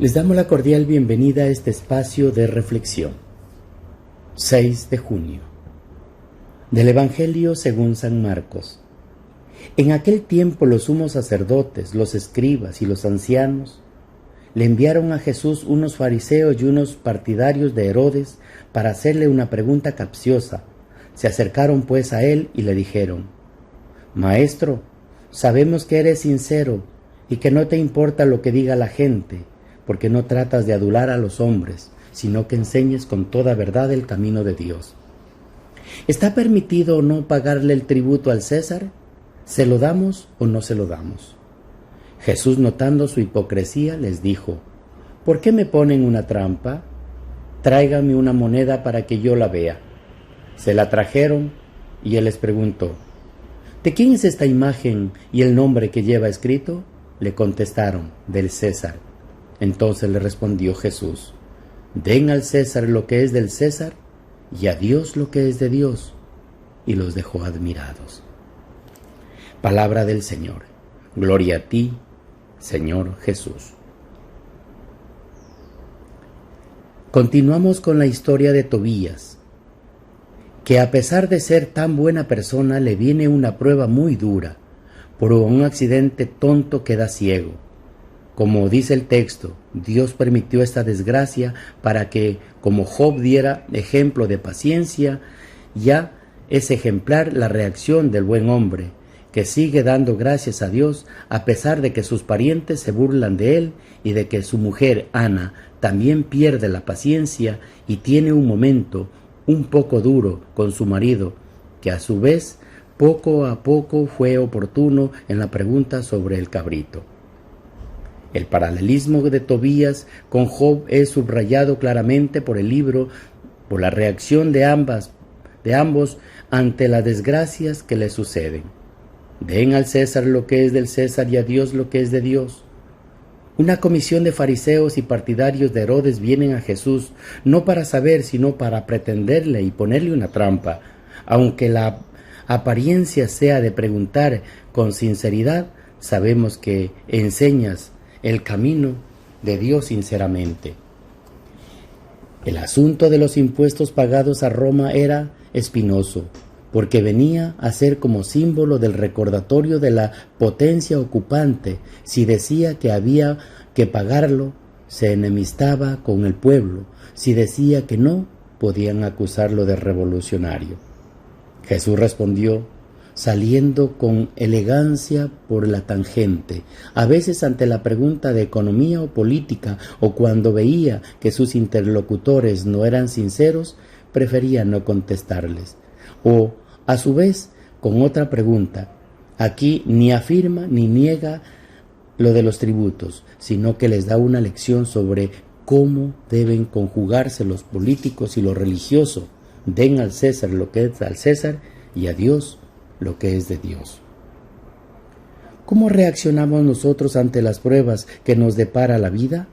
Les damos la cordial bienvenida a este espacio de reflexión. 6 de junio. Del Evangelio según San Marcos. En aquel tiempo los sumos sacerdotes, los escribas y los ancianos le enviaron a Jesús unos fariseos y unos partidarios de Herodes para hacerle una pregunta capciosa. Se acercaron pues a él y le dijeron: Maestro, sabemos que eres sincero y que no te importa lo que diga la gente, porque no tratas de adular a los hombres, sino que enseñes con toda verdad el camino de Dios. ¿Está permitido o no pagarle el tributo al César? ¿Se lo damos o no se lo damos? Jesús, notando su hipocresía, les dijo: ¿Por qué me ponen una trampa? Tráigame una moneda para que yo la vea. Se la trajeron y él les preguntó: ¿De quién es esta imagen y el nombre que lleva escrito? Le contestaron: del César. Entonces le respondió Jesús: Den al César lo que es del César y a Dios lo que es de Dios. Y los dejó admirados. Palabra del Señor. Gloria a ti, Señor Jesús. Continuamos con la historia de Tobías, que a pesar de ser tan buena persona le viene una prueba muy dura. Por un accidente tonto queda ciego. Como dice el texto, Dios permitió esta desgracia para que, como Job diera ejemplo de paciencia, ya es ejemplar la reacción del buen hombre, que sigue dando gracias a Dios a pesar de que sus parientes se burlan de él y de que su mujer, Ana, también pierde la paciencia y tiene un momento un poco duro con su marido, que a su vez poco a poco fue oportuno en la pregunta sobre el cabrito. El paralelismo de Tobías con Job es subrayado claramente por el libro, por la reacción de ambos ante las desgracias que les suceden. Den al César lo que es del César y a Dios lo que es de Dios. Una comisión de fariseos y partidarios de Herodes vienen a Jesús, no para saber, sino para pretenderle y ponerle una trampa. Aunque la apariencia sea de preguntar con sinceridad, sabemos que enseñas el camino de Dios sinceramente. El asunto de los impuestos pagados a Roma era espinoso, porque venía a ser como símbolo del recordatorio de la potencia ocupante. Si decía que había que pagarlo, se enemistaba con el pueblo. Si decía que no, podían acusarlo de revolucionario. Jesús respondió, saliendo con elegancia por la tangente, a veces ante la pregunta de economía o política, o cuando veía que sus interlocutores no eran sinceros, prefería no contestarles. O, a su vez, con otra pregunta, aquí ni afirma ni niega lo de los tributos, sino que les da una lección sobre cómo deben conjugarse los políticos y lo religioso. Den al César lo que es al César y a Dios lo que es de Dios. ¿Cómo reaccionamos nosotros ante las pruebas que nos depara la vida?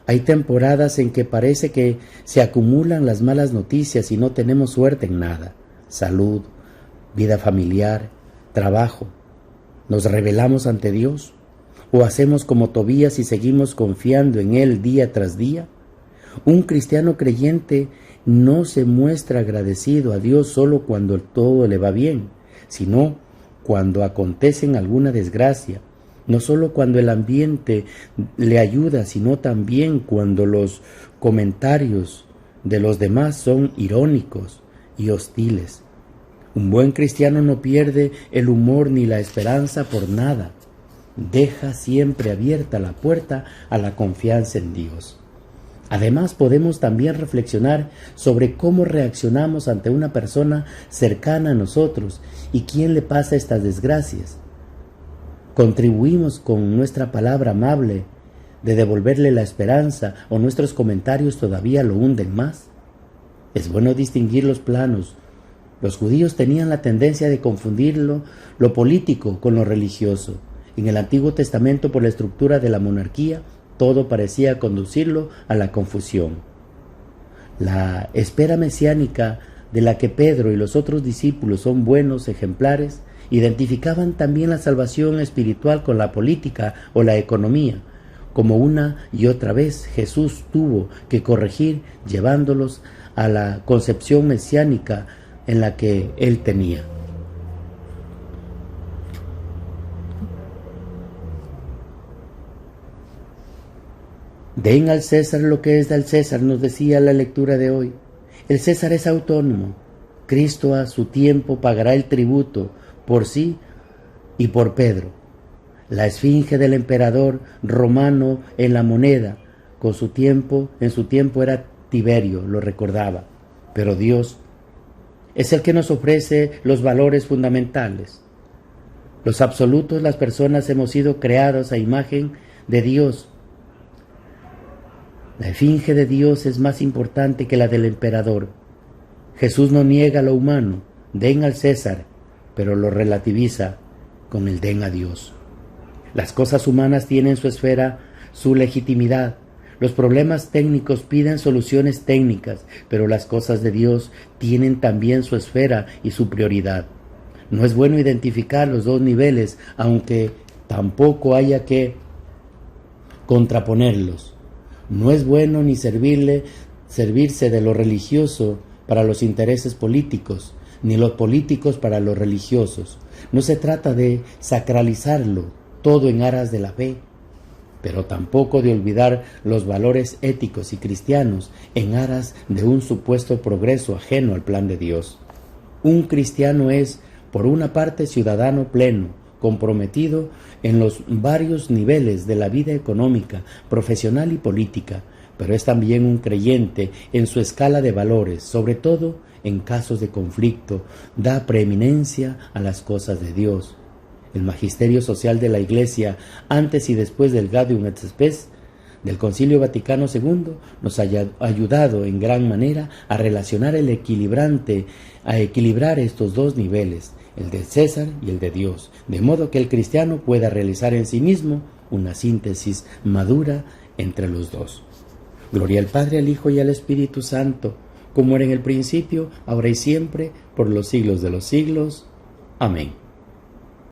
Hay temporadas en que parece que se acumulan las malas noticias y no tenemos suerte en nada. Salud, vida familiar, trabajo. ¿Nos rebelamos ante Dios? ¿O hacemos como Tobías y seguimos confiando en Él día tras día? Un cristiano creyente no se muestra agradecido a Dios solo cuando todo le va bien, sino cuando acontece alguna desgracia, no solo cuando el ambiente le ayuda, sino también cuando los comentarios de los demás son irónicos y hostiles. Un buen cristiano no pierde el humor ni la esperanza por nada. Deja siempre abierta la puerta a la confianza en Dios. Además, podemos también reflexionar sobre cómo reaccionamos ante una persona cercana a nosotros y quién le pasa estas desgracias. ¿Contribuimos con nuestra palabra amable de devolverle la esperanza o nuestros comentarios todavía lo hunden más? Es bueno distinguir los planos. Los judíos tenían la tendencia de confundir lo político con lo religioso. En el Antiguo Testamento, por la estructura de la monarquía, todo parecía conducirlo a la confusión. La espera mesiánica de la que Pedro y los otros discípulos son buenos ejemplares, identificaban también la salvación espiritual con la política o la economía. como una y otra vez Jesús tuvo que corregir, llevándolos a la concepción mesiánica en la que él tenía. Den al César lo que es del César, nos decía la lectura de hoy. El César es autónomo. Cristo a su tiempo pagará el tributo por sí y por Pedro. La esfinge del emperador romano en la moneda, en su tiempo era Tiberio, lo recordaba. Pero Dios es el que nos ofrece los valores fundamentales. Los absolutos, las personas hemos sido creados a imagen de Dios. La esfinge de Dios es más importante que la del emperador. Jesús no niega lo humano, den al César, pero lo relativiza con el den a Dios. Las cosas humanas tienen su esfera, su legitimidad. Los problemas técnicos piden soluciones técnicas, pero las cosas de Dios tienen también su esfera y su prioridad. No es bueno identificar los dos niveles, aunque tampoco haya que contraponerlos. No es bueno ni servirse de lo religioso para los intereses políticos, ni los políticos para los religiosos. No se trata de sacralizarlo todo en aras de la fe, pero tampoco de olvidar los valores éticos y cristianos en aras de un supuesto progreso ajeno al plan de Dios. Un cristiano es, por una parte, ciudadano pleno, comprometido en los varios niveles de la vida económica, profesional y política, pero es también un creyente en su escala de valores, sobre todo en casos de conflicto, da preeminencia a las cosas de Dios. El magisterio social de la Iglesia, antes y después del Gaudium et Spes del Concilio Vaticano II, nos ha ayudado en gran manera a relacionar a equilibrar estos dos niveles, el de César y el de Dios, de modo que el cristiano pueda realizar en sí mismo una síntesis madura entre los dos. Gloria al Padre, al Hijo y al Espíritu Santo, como era en el principio, ahora y siempre, por los siglos de los siglos. Amén.